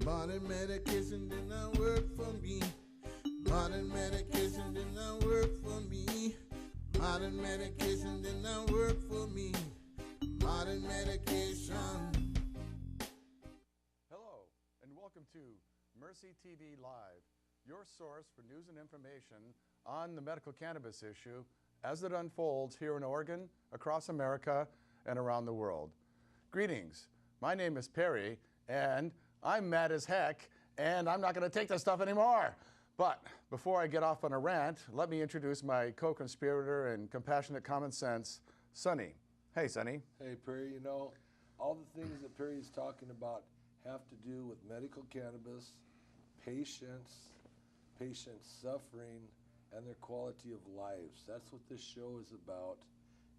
Modern medication did not work for me. Modern medication did not work for me. Modern medication did not work for me. Modern medication. Hello, and welcome to Mercy TV Live, your source for news and information on the medical cannabis issue as it unfolds here in Oregon, across America, and around the world. Greetings. My name is Perry, and I'm mad as heck, and I'm not going to take this stuff anymore. But before I get off on a rant, let me introduce my co-conspirator and compassionate common sense, Sonny. Hey, Sonny. Hey, Perry, you know, all the things that Perry's talking about have to do with medical cannabis, patients suffering, and their quality of lives. That's what this show is about.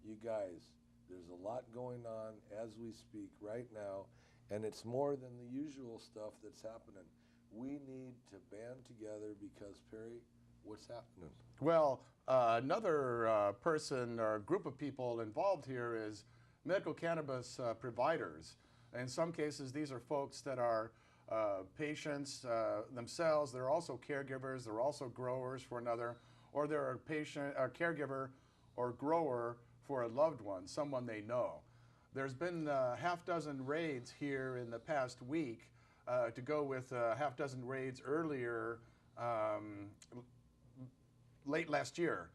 You guys, there's a lot going on as we speak right now, and it's more than the usual stuff that's happening. We need to band together because, Perry, what's happening? Well, another person or group of people involved here is medical cannabis providers. In some cases, these are folks that are patients themselves. They're also caregivers. They're also growers for another, or they're a patient, a caregiver, or grower for a loved one, someone they know. There's been a half dozen raids here in the past week, to go with a half dozen raids earlier, late last year.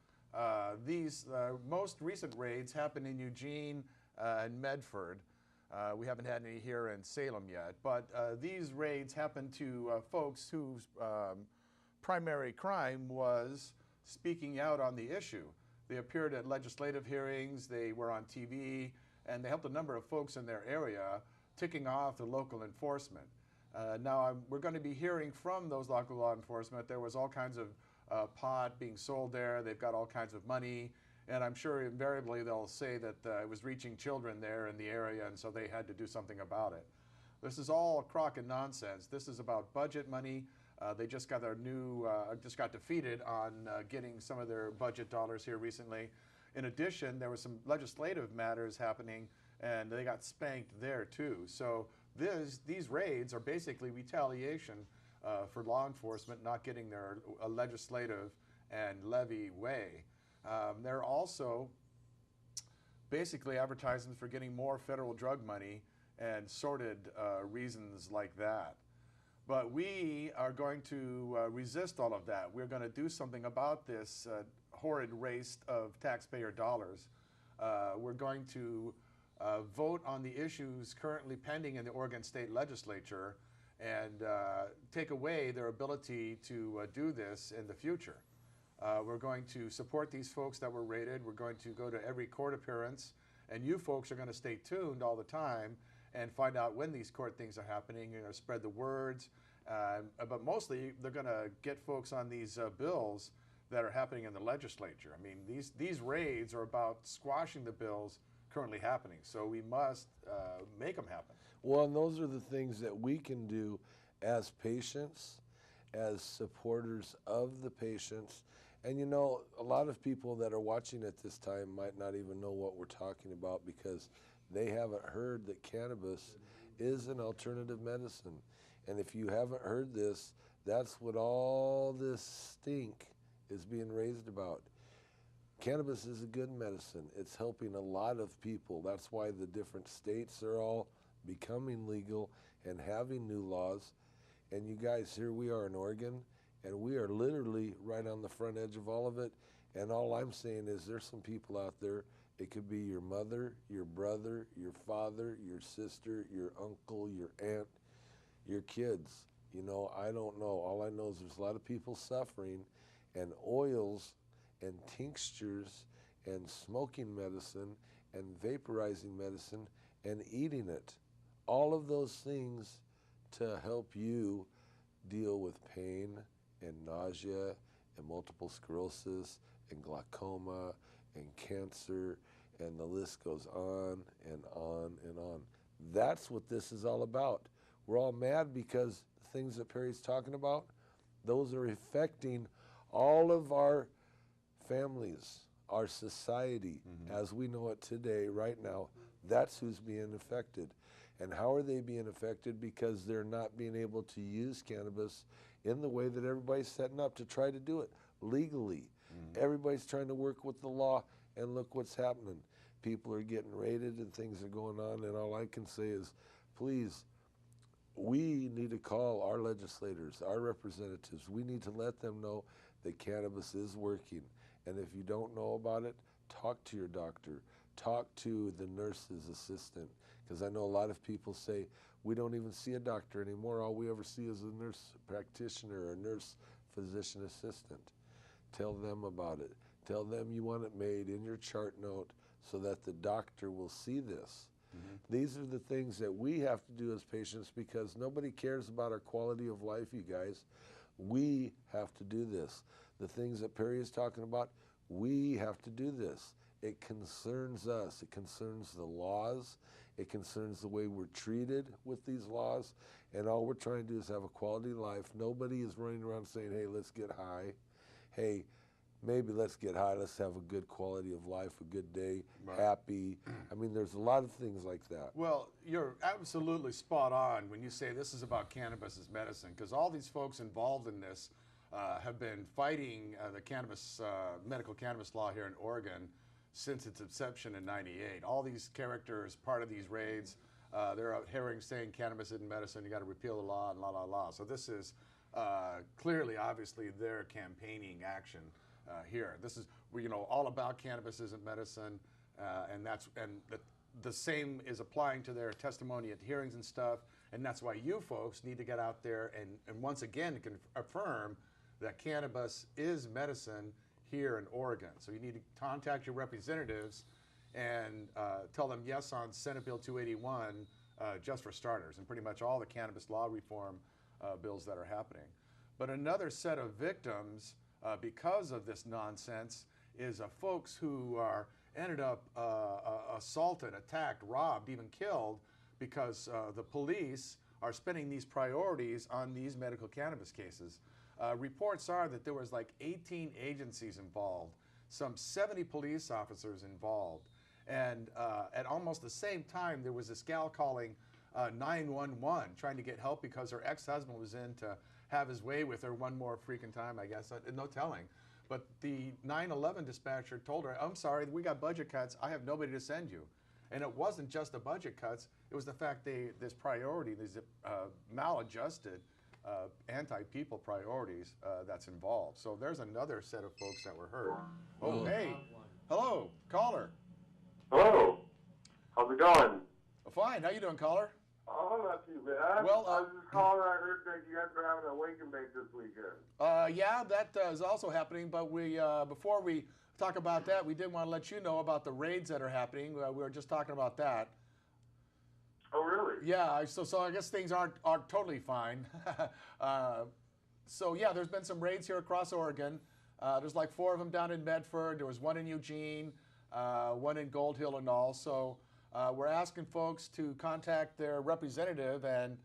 These most recent raids happened in Eugene and Medford. We haven't had any here in Salem yet, but these raids happened to folks whose primary crime was speaking out on the issue. They appeared at legislative hearings, they were on TV, and they helped a number of folks in their area, ticking off the local enforcement. Now, we're going to be hearing from those local law enforcement. There was all kinds of pot being sold there. They've got all kinds of money. And I'm sure invariably they'll say that it was reaching children there in the area, and so they had to do something about it. This is all crock and nonsense. This is about budget money. They just got their new, just got defeated on getting some of their budget dollars here recently. In addition, there were some legislative matters happening, and they got spanked there too. So these raids are basically retaliation for law enforcement not getting their legislative and levy way. They're also basically advertising for getting more federal drug money and sordid reasons like that. But we are going to resist all of that. We're going to do something about this horrid waste of taxpayer dollars. We're going to vote on the issues currently pending in the Oregon State Legislature and take away their ability to do this in the future. We're going to support these folks that were raided. We're going to go to every court appearance, and you folks are going to stay tuned all the time and find out when these court things are happening. You're going to spread the words, but mostly they're going to get folks on these bills that are happening in the legislature. I mean, these raids are about squashing the bills currently happening, so we must make them happen. Well, and those are the things that we can do as patients, as supporters of the patients. And you know, a lot of people that are watching at this time might not even know what we're talking about because they haven't heard that cannabis is an alternative medicine. And if you haven't heard this, that's what all this stink is being raised about. Cannabis is a good medicine. It's helping a lot of people. That's why the different states are all becoming legal and having new laws. And you guys, here we are in Oregon, and we are literally right on the front edge of all of it. And all I'm saying is there's some people out there, it could be your mother, your brother, your father, your sister, your uncle, your aunt, your kids. You know, I don't know. All I know is there's a lot of people suffering, and oils and tinctures and smoking medicine and vaporizing medicine and eating it. All of those things to help you deal with pain and nausea and multiple sclerosis and glaucoma and cancer, and the list goes on and on and on. That's what this is all about. We're all mad because the things that Perry's talking about, those are affecting all of our families, our society, as we know it today, right now. That's who's being affected. And how are they being affected? Because they're not being able to use cannabis in the way that everybody's setting up to try to do it legally. Everybody's trying to work with the law, and look what's happening. People are getting raided and things are going on, and all I can say is, please, we need to call our legislators, our representatives. We need to let them know that cannabis is working. And if you don't know about it, talk to your doctor. Talk to the nurse's assistant. Because I know a lot of people say, we don't even see a doctor anymore. All we ever see is a nurse practitioner or a nurse physician assistant. Tell them about it. Tell them you want it made in your chart note so that the doctor will see this. These are the things that we have to do as patients, because nobody cares about our quality of life, you guys. We have to do this. The things that Perry is talking about, we have to do this. It concerns us. It concerns the laws. It concerns the way we're treated with these laws. And all we're trying to do is have a quality life. Nobody is running around saying, hey, let's get high. Hey, maybe let's get high. Let's have a good quality of life, a good day, happy. I mean, there's a lot of things like that. Well, you're absolutely spot on when you say this is about cannabis as medicine, because all these folks involved in this have been fighting the cannabis, medical cannabis law here in Oregon since its inception in '98. All these characters, part of these raids, they're out hearing saying cannabis isn't medicine, you got to repeal the law and la la la. So this is clearly, obviously, their campaigning action here. This is, all about cannabis isn't medicine, and the same is applying to their testimony at hearings and stuff, and that's why you folks need to get out there and once again affirm that cannabis is medicine here in Oregon. So you need to contact your representatives and tell them yes on Senate Bill 281, just for starters, and pretty much all the cannabis law reform bills that are happening. But another set of victims because of this nonsense is folks who ended up assaulted, attacked, robbed, even killed because the police are spending these priorities on these medical cannabis cases. Reports are that there was like 18 agencies involved, some 70 police officers involved, and at almost the same time there was this gal calling 911 trying to get help because her ex-husband was in to have his way with her one more freaking time, I guess, no telling. But the 911 dispatcher told her, I'm sorry, we got budget cuts, I have nobody to send you. And it wasn't just the budget cuts, it was the fact this priority, these maladjusted anti-people priorities that's involved. So there's another set of folks that were hurt. Oh, hey, hello, caller. Hello, how's it going? Fine, how you doing, caller? Oh, not too bad. Well, I was just calling. I heard that you guys were having a wake and bake this weekend. Yeah, that is also happening, but we before we talk about that, we did want to let you know about the raids that are happening. We were just talking about that. Oh, really? Yeah, so I guess things aren't totally fine. So yeah, there's been some raids here across Oregon. There's like 4 of them down in Medford. There was one in Eugene, one in Gold Hill and all. So we're asking folks to contact their representative and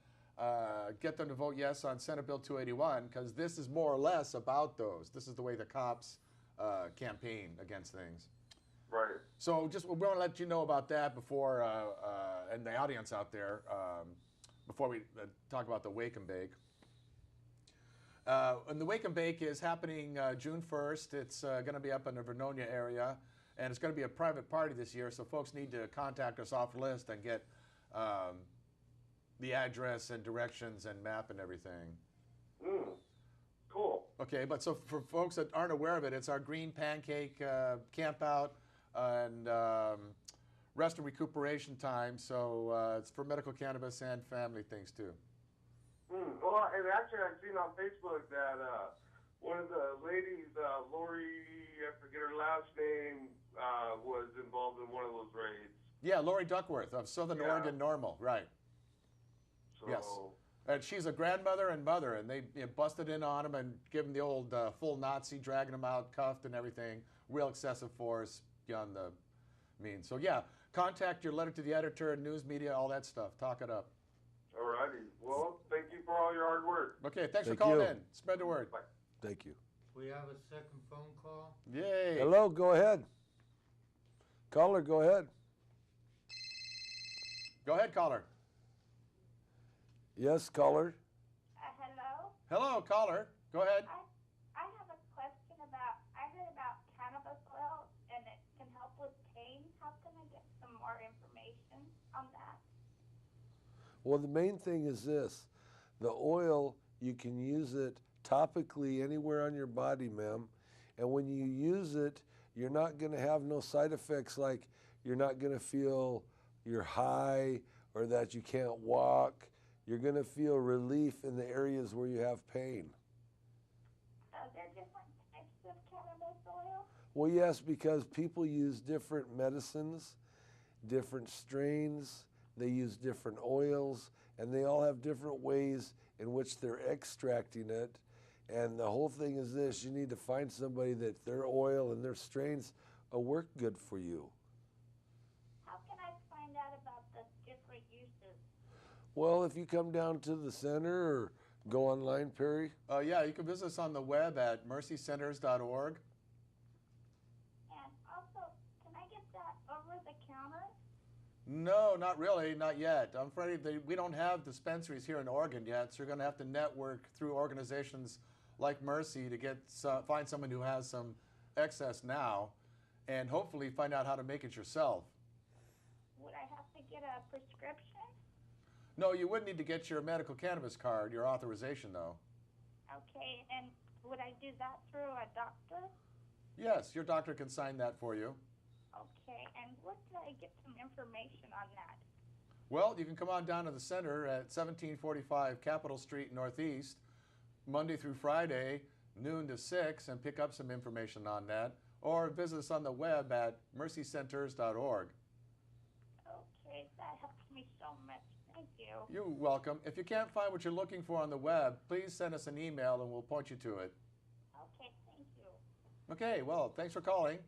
get them to vote yes on Senate Bill 281, because this is more or less about those. This is the way the cops campaign against things. Right. So we want to let you know about that before, and the audience out there, before we talk about the Wake and Bake. And the Wake and Bake is happening June 1st. It's going to be up in the Vernonia area, and it's going to be a private party this year, so folks need to contact us off the list and get the address and directions and map and everything. Cool. Okay, but so for folks that aren't aware of it, it's our Green Pancake camp out and rest and recuperation time. So it's for medical cannabis and family things too. Well, and actually I've seen on Facebook that one of the ladies, Lori, I forget her last name, was involved in one of those raids. Yeah, Lori Duckworth of Southern Oregon Normal, right. So, yes. And she's a grandmother and mother, and they busted in on him and give him the old full Nazi, dragging him out, cuffed and everything. Real excessive force beyond the means. So yeah, contact your letter to the editor, news media, all that stuff. Talk it up. all righty. Well, thank you for all your hard work. Okay, thanks Thank for calling you. in. Spread the word. Bye. Thank you. We have a second phone call. Yay. Hello, go ahead. Caller, go ahead. Go ahead, caller. Yes, caller. Hello? Hello, caller. Go ahead. I have a question I heard about cannabis oil and it can help with pain. How can I get some more information on that? Well, the main thing is this. The oil, you can use it topically anywhere on your body, ma'am. And when you use it, you're not going to have no side effects like you're not going to feel you're high or that you can't walk. You're going to feel relief in the areas where you have pain. Are there different types of cannabis oil? Well, yes, because people use different medicines, different strains, they use different oils, and they all have different ways in which they're extracting it. And the whole thing is this, you need to find somebody that their oil and their strains will work good for you. How can I find out about the different uses? Well, if you come down to the center or go online, Perry. Yeah, you can visit us on the web at mercycenters.org. And also, can I get that over the counter? No, not really, not yet. I'm afraid we don't have dispensaries here in Oregon yet, so you're going to have to network through organizations like Mercy to find someone who has some excess now, and hopefully find out how to make it yourself. Would I have to get a prescription? No, you would need to get your medical cannabis card, your authorization, though. Okay, and would I do that through a doctor? Yes, your doctor can sign that for you. Okay, and where could I get some information on that? Well, you can come on down to the center at 1745 Capitol Street Northeast, Monday through Friday, noon to 6, and pick up some information on that. Or visit us on the web at mercycenters.org. Okay, that helps me so much. Thank you. You're welcome. If you can't find what you're looking for on the web, please send us an email and we'll point you to it. Okay, thank you. Okay, well, thanks for calling.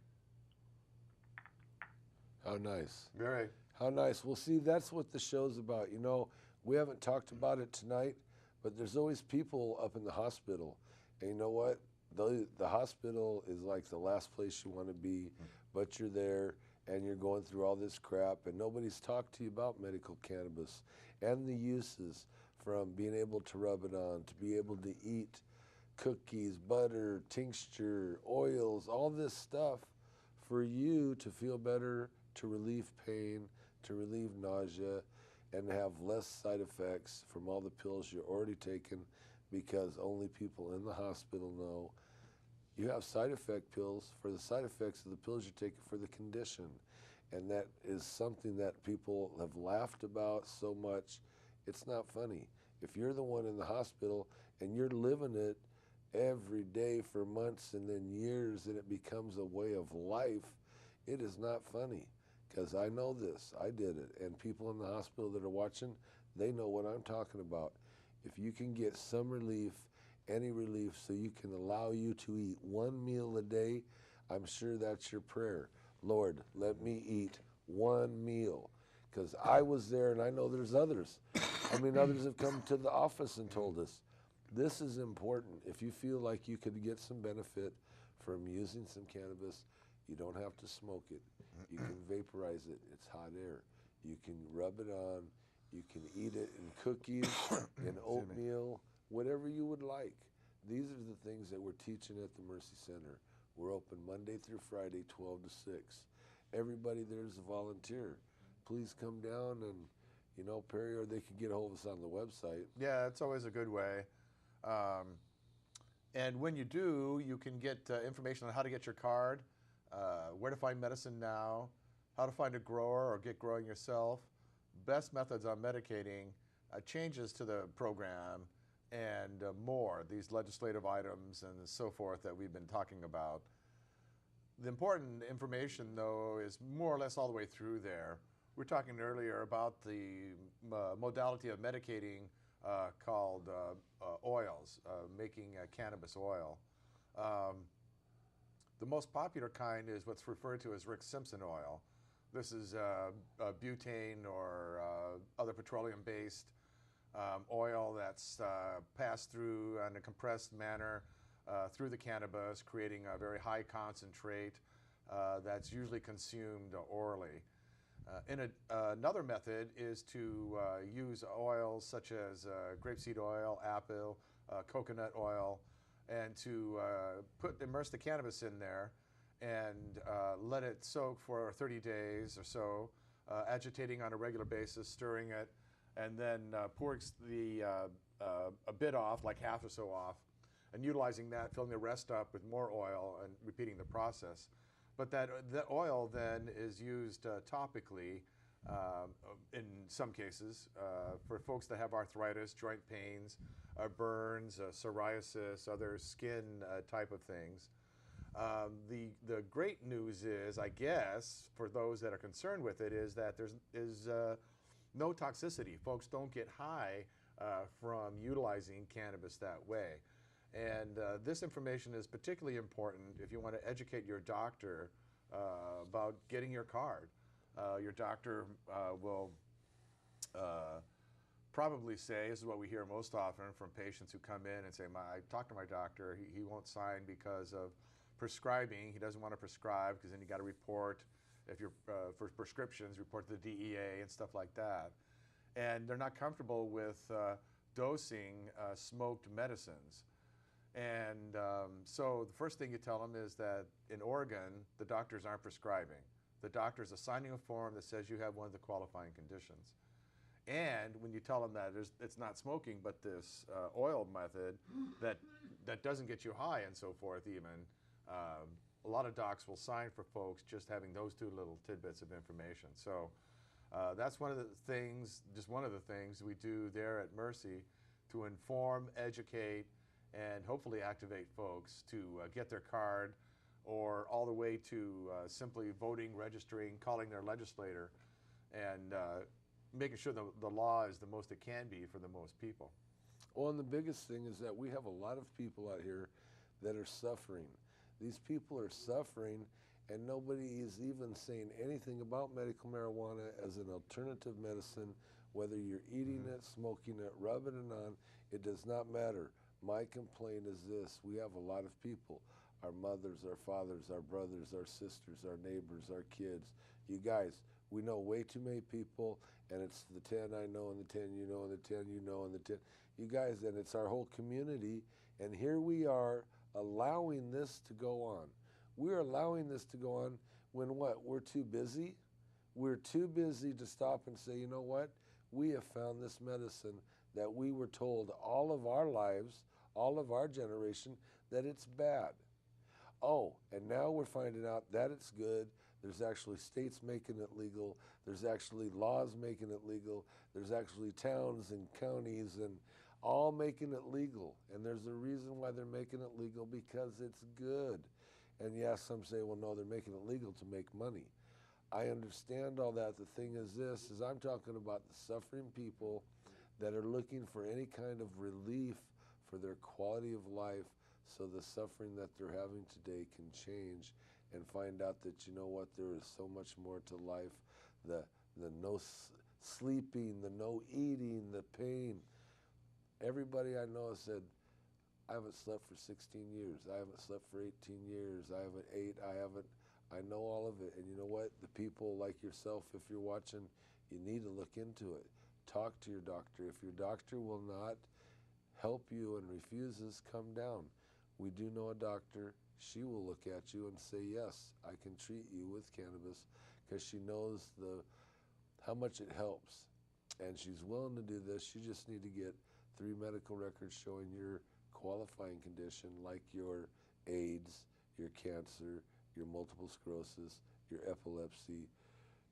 How nice. Very. How nice. Well, see, that's what the show's about. You know, we haven't talked about it tonight, but there's always people up in the hospital. And you know what? The hospital is like the last place you want to be, but you're there and you're going through all this crap and nobody's talked to you about medical cannabis and the uses, from being able to rub it on, to be able to eat cookies, butter, tincture, oils, all this stuff for you to feel better, to relieve pain, to relieve nausea, and have less side effects from all the pills you're already taking, because only people in the hospital know. You have side effect pills for the side effects of the pills you're taking for the condition. And that is something that people have laughed about so much, it's not funny. If you're the one in the hospital and you're living it every day for months and then years, and it becomes a way of life, it is not funny. Because I know this, I did it, and people in the hospital that are watching, they know what I'm talking about. If you can get some relief, any relief, so you can allow you to eat one meal a day, I'm sure that's your prayer. Lord, let me eat one meal. Because I was there, and I know there's others. I mean, others have come to the office and told us, this is important. If you feel like you could get some benefit from using some cannabis, you don't have to smoke it. You can vaporize it. It's hot air. You can rub it on. You can eat it in cookies, in oatmeal, whatever you would like. These are the things that we're teaching at the Mercy Center. We're open Monday through Friday, 12 to 6. Everybody there is a volunteer. Please come down and, you know, Perry, or they can get a hold of us on the website. Yeah, it's always a good way. And when you do, you can get information on how to get your card, where to find medicine now, how to find a grower or get growing yourself, best methods on medicating, changes to the program, and more, these legislative items and so forth that we've been talking about. The important information, though, is more or less all the way through there. We were talking earlier about the modality of medicating called oils, making cannabis oil. The most popular kind is what's referred to as Rick Simpson oil. This is butane or other petroleum-based oil that's passed through in a compressed manner through the cannabis, creating a very high concentrate that's usually consumed orally. Another method is to use oils such as grapeseed oil, apple, coconut oil, and to immerse the cannabis in there and let it soak for 30 days or so, agitating on a regular basis, stirring it, and then pouring a bit off, like half or so off, and utilizing that, filling the rest up with more oil and repeating the process. But that oil then is used topically in some cases for folks that have arthritis, joint pains, burns, psoriasis, other skin type of things. The great news is, I guess, for those that are concerned with it, is that there's no toxicity. Folks don't get high from utilizing cannabis that way. And this information is particularly important if you want to educate your doctor about getting your card. Your doctor will probably say, this is what we hear most often from patients who come in and say, I talked to my doctor, he won't sign because of prescribing. He doesn't want to prescribe because then you got to report, if you're for prescriptions, report to the DEA and stuff like that. And they're not comfortable with dosing smoked medicines. And so the first thing you tell them is that in Oregon, the doctors aren't prescribing. The doctors are signing a form that says you have one of the qualifying conditions. And when you tell them that it's not smoking, but this oil method that doesn't get you high and so forth even, a lot of docs will sign for folks just having those two little tidbits of information. So that's one of the things, just one of the things we do there at Mercy to inform, educate, and hopefully activate folks to get their card, or all the way to simply voting, registering, calling their legislator, and making sure the law is the most it can be for the most people. Well, and the biggest thing is that we have a lot of people out here that are suffering. These people are suffering, and nobody is even saying anything about medical marijuana as an alternative medicine. Whether you're eating it, smoking it, rubbing it on, it does not matter. My complaint is this: we have a lot of people, our mothers, our fathers, our brothers, our sisters, our neighbors, our kids. You guys, we know way too many people, and it's the 10 I know, and the 10 you know, and the 10 you know, and the 10. You guys, and it's our whole community, and here we are allowing this to go on. We're allowing this to go on when what? We're too busy? We're too busy to stop and say, you know what? We have found this medicine that we were told all of our lives, all of our generation, that it's bad. Oh, and now we're finding out that it's good. There's actually states making it legal. There's actually laws making it legal. There's actually towns and counties and all making it legal. And there's a reason why they're making it legal, because it's good. And yes, some say, well, no, they're making it legal to make money. I understand all that. The thing is this, is I'm talking about the suffering people that are looking for any kind of relief for their quality of life, so the suffering that they're having today can change, and find out that, you know what, there is so much more to life. The no sleeping, the no eating, the pain. Everybody I know has said, I haven't slept for 16 years. I haven't slept for 18 years. I haven't ate. I know all of it. And you know what? The people like yourself, if you're watching, you need to look into it. Talk to your doctor. If your doctor will not help you and refuses, come down. We do know a doctor. She will look at you and say, yes, I can treat you with cannabis, because she knows how much it helps. And she's willing to do this. You just need to get 3 medical records showing your qualifying condition, like your AIDS, your cancer, your multiple sclerosis, your epilepsy,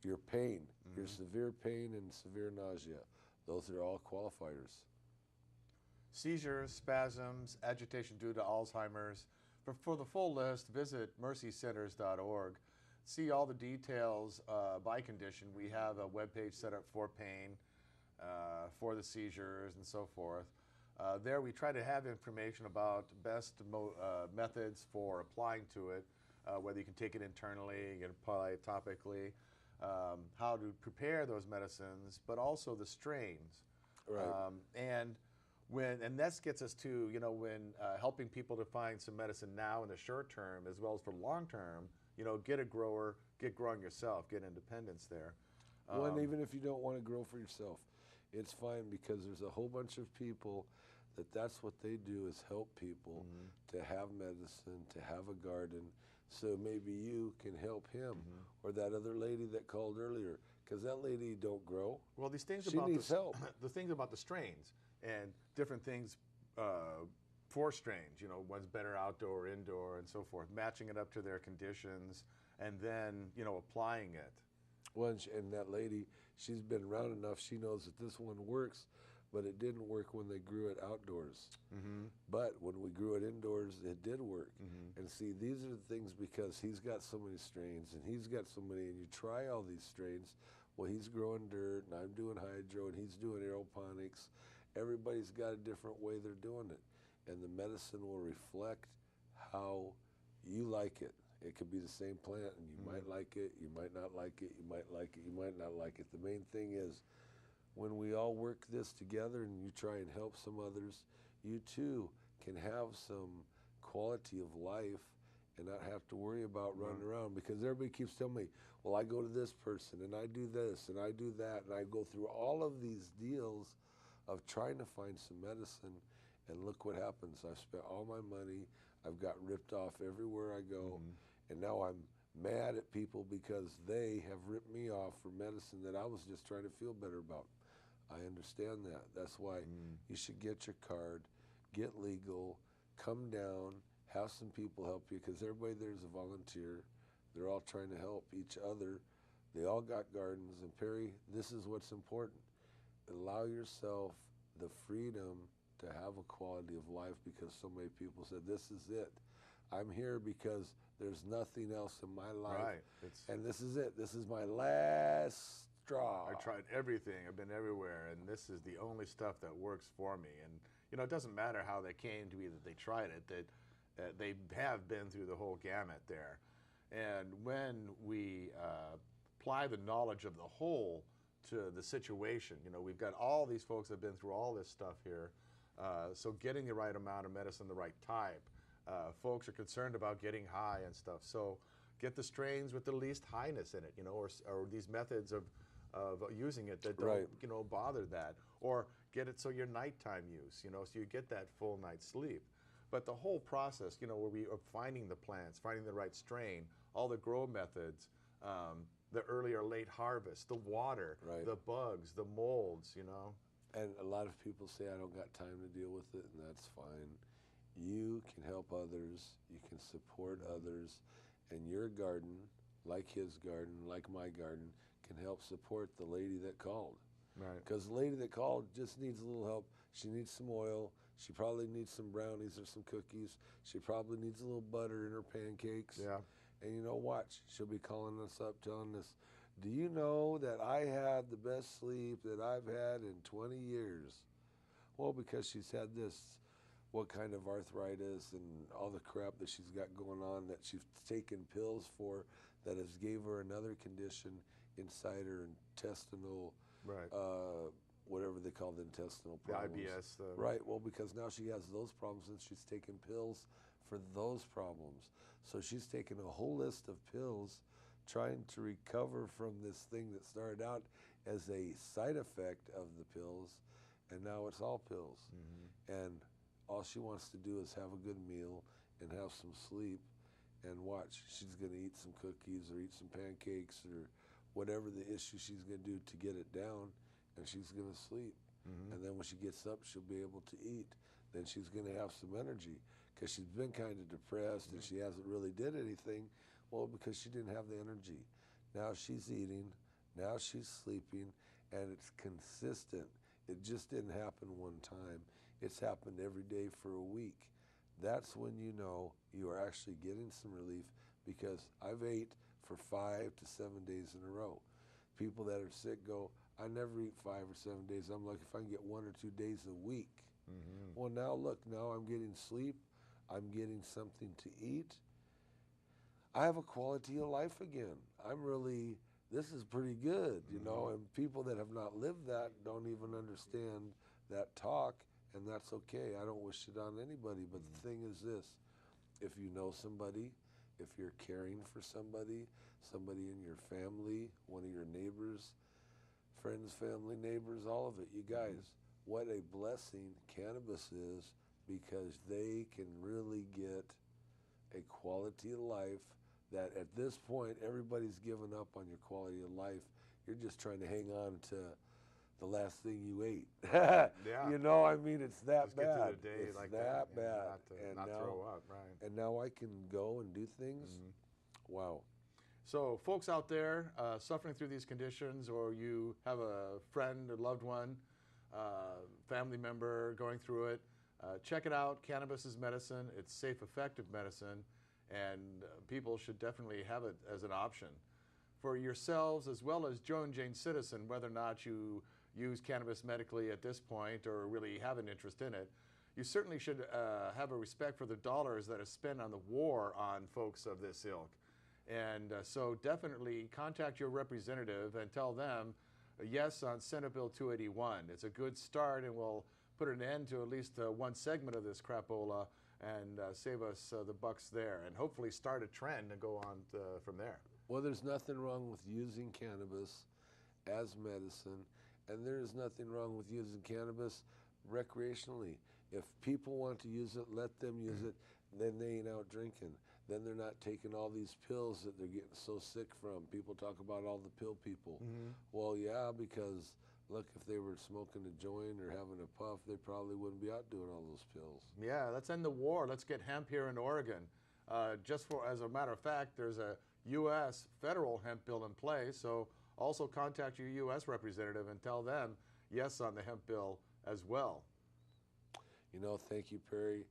your pain, your severe pain and severe nausea. Those are all qualifiers. Seizures, spasms, agitation due to Alzheimer's. For the full list, visit mercycenters.org. See all the details by condition. We have a webpage set up for pain, for the seizures, and so forth. There we try to have information about best methods for applying to it, whether you can take it internally, you can apply it topically, how to prepare those medicines, but also the strains. Right. And that gets us to, when helping people to find some medicine now in the short term as well as for long term, get a grower, get growing yourself, get independence there. One, even if you don't want to grow for yourself, it's fine, because there's a whole bunch of people that's what they do, is help people to have medicine, to have a garden. So maybe you can help him or that other lady that called earlier, because that lady don't grow. Well, these things She about needs help. the things about the strains and different things for strains, you know, one's better outdoor, indoor, and so forth, matching it up to their conditions, and then, you know, applying it. Well, and that lady, she's been around enough, she knows that this one works, but it didn't work when they grew it outdoors. But when we grew it indoors, it did work. And see, these are the things, because he's got so many strains, and he's got so many, and you try all these strains. Well, he's growing dirt, and I'm doing hydro, and he's doing aeroponics. Everybody's got a different way they're doing it. And the medicine will reflect how you like it. It could be the same plant, and you might like it, you might not like it, you might like it, you might not like it. The main thing is, when we all work this together and you try and help some others, you too can have some quality of life and not have to worry about running around, because everybody keeps telling me, well, I go to this person and I do this and I do that, and I go through all of these deals of trying to find some medicine, and look what happens. I've spent all my money, I've got ripped off everywhere I go, and now I'm mad at people because they have ripped me off for medicine that I was just trying to feel better about. I understand that. That's why you should get your card, get legal, come down, have some people help you, because everybody there is a volunteer. They're all trying to help each other. They all got gardens. And Perry, this is what's important. Allow yourself the freedom to have a quality of life, because so many people said, this is it. I'm here because there's nothing else in my life. Right. And this is it. This is my last straw. I tried everything. I've been everywhere, and this is the only stuff that works for me. And you know, it doesn't matter how they came to be that they tried it. That they have been through the whole gamut there. And when we apply the knowledge of the whole to the situation, you know, we've got all these folks that have been through all this stuff here. So getting the right amount of medicine, the right type. Folks are concerned about getting high and stuff. So get the strains with the least highness in it, you know, or these methods of using it that don't, you know, bother that. Or get it so your nighttime use, you know, so you get that full night's sleep. But the whole process, you know, where we are finding the plants, finding the right strain, all the grow methods, the early or late harvest, the water, the bugs, the molds, you know. And a lot of people say, I don't got time to deal with it, and that's fine. You can help others, you can support others, and your garden, like his garden, like my garden, can help support the lady that called. Right. Because the lady that called just needs a little help. She needs some oil. She probably needs some brownies or some cookies. She probably needs a little butter in her pancakes. Yeah. And you know, watch, she'll be calling us up telling us, do you know that I had the best sleep that I've had in 20 years? Well, because she's had this, what kind of arthritis and all the crap that she's got going on that she's taken pills for that has gave her another condition inside her intestinal, whatever they call the intestinal problems. The IBS. Right, well, because now she has those problems and she's taking pills for those problems. So she's taken a whole list of pills trying to recover from this thing that started out as a side effect of the pills, and now it's all pills. And all she wants to do is have a good meal and have some sleep, and watch, she's going to eat some cookies or eat some pancakes or whatever the issue she's going to do to get it down, and she's going to sleep. And then when she gets up, she'll be able to eat. Then she's going to have some energy, because she's been kind of depressed and she hasn't really did anything. Well, because she didn't have the energy. Now she's eating, now she's sleeping, and it's consistent. It just didn't happen one time. It's happened every day for a week. That's when you know you are actually getting some relief, because I've ate for 5 to 7 days in a row. People that are sick go, I never eat 5 or 7 days. I'm like, if I can get 1 or 2 days a week. Well, now look, now I'm getting sleep. I'm getting something to eat. I have a quality of life again. I'm really, this is pretty good, you know, and people that have not lived that don't even understand that talk, and that's okay. I don't wish it on anybody, but the thing is this, if you know somebody, if you're caring for somebody, somebody in your family, one of your neighbors, friends, family, neighbors, all of it. You guys, what a blessing cannabis is, because they can really get a quality of life that at this point everybody's given up on your quality of life. You're just trying to hang on to the last thing you ate. You know, I mean, it's that Just bad. get through the day it's like that that, bad. and not throw up, right? And now I can go and do things. Wow. So, folks out there suffering through these conditions, or you have a friend or loved one, family member going through it, check it out. Cannabis is medicine. It's safe, effective medicine, and people should definitely have it as an option for yourselves, as well as Joe and Jane Citizen, whether or not you use cannabis medically at this point or really have an interest in it. You certainly should have a respect for the dollars that are spent on the war on folks of this ilk. And so definitely contact your representative and tell them yes on Senate Bill 281. It's a good start, and will put an end to at least one segment of this crapola and save us the bucks there, and hopefully start a trend and go on from there. Well, there's nothing wrong with using cannabis as medicine, and there's nothing wrong with using cannabis recreationally. If people want to use it, let them use it. Then they ain't out drinking. Then they're not taking all these pills that they're getting so sick from. People talk about all the pill people. Well, yeah, because look, if they were smoking a joint or having a puff, they probably wouldn't be out doing all those pills. Yeah, let's end the war. Let's get hemp here in Oregon. Just for, as a matter of fact, there's a U.S. federal hemp bill in place, so also contact your U.S. representative and tell them yes on the hemp bill as well. You know, thank you, Perry.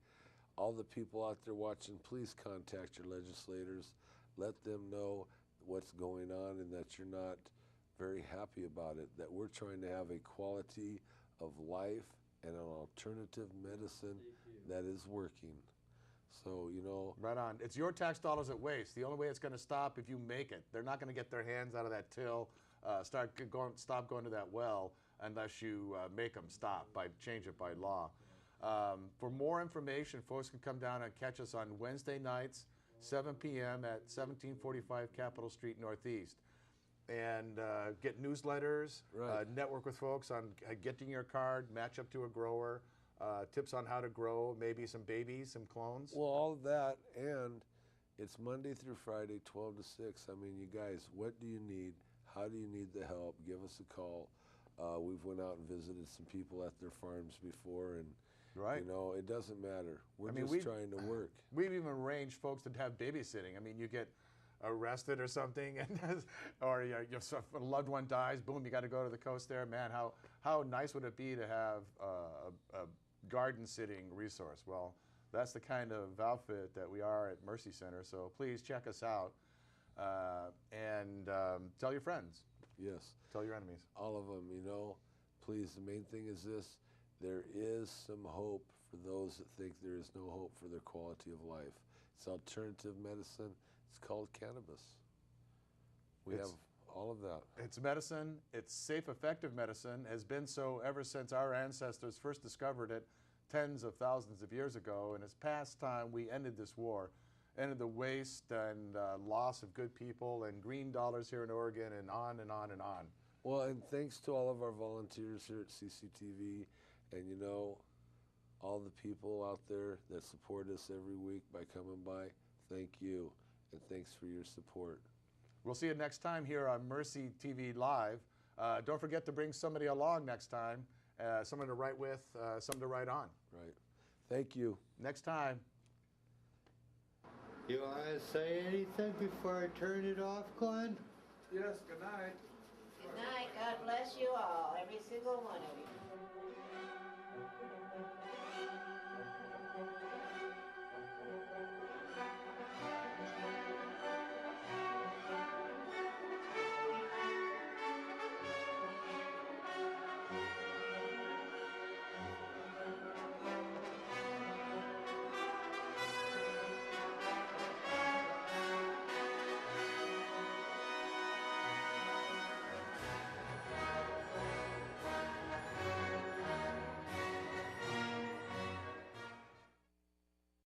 All the people out there watching, please contact your legislators. Let them know what's going on and that you're not very happy about it, that we're trying to have a quality of life and an alternative medicine that is working. So, you know. Right on. It's your tax dollars at waste. The only way it's going to stop if you make it. They're not going to get their hands out of that till, stop going to that well unless you make them stop, change it by law. For more information, folks can come down and catch us on Wednesday nights, 7 p.m. at 1745 Capitol Street Northeast. And get newsletters, network with folks on getting your card, match up to a grower, tips on how to grow, maybe some babies, some clones. Well, all of that, and it's Monday through Friday, 12 to 6. I mean, you guys, what do you need? How do you need the help? Give us a call. We've went out and visited some people at their farms before, and you know, it doesn't matter. We're just trying to work. We've even arranged folks to have babysitting. I mean, you get arrested or something, and or your loved one dies, boom, you got to go to the coast there. Man, how nice would it be to have a garden sitting resource? Well, that's the kind of outfit that we are at Mercy Center, so please check us out and tell your friends. Yes. Tell your enemies. All of them, you know. Please, the main thing is this: there is some hope for those that think there is no hope for their quality of life. It's alternative medicine. It's called cannabis. We have all of that. It's medicine. It's safe, effective medicine. Has been so ever since our ancestors first discovered it tens of thousands of years ago. And it's past time we ended this war, ended the waste and loss of good people and green dollars here in Oregon, and on and on and on. Well, and thanks to all of our volunteers here at CCTV, and you know, all the people out there that support us every week by coming by. Thank you, and thanks for your support. We'll see you next time here on Mercy TV Live. Don't forget to bring somebody along next time, someone to write with, someone to write on. Right. Thank you. Next time. You want to say anything before I turn it off, Glenn? Yes, good night. Good night. God bless you all, every single one of you.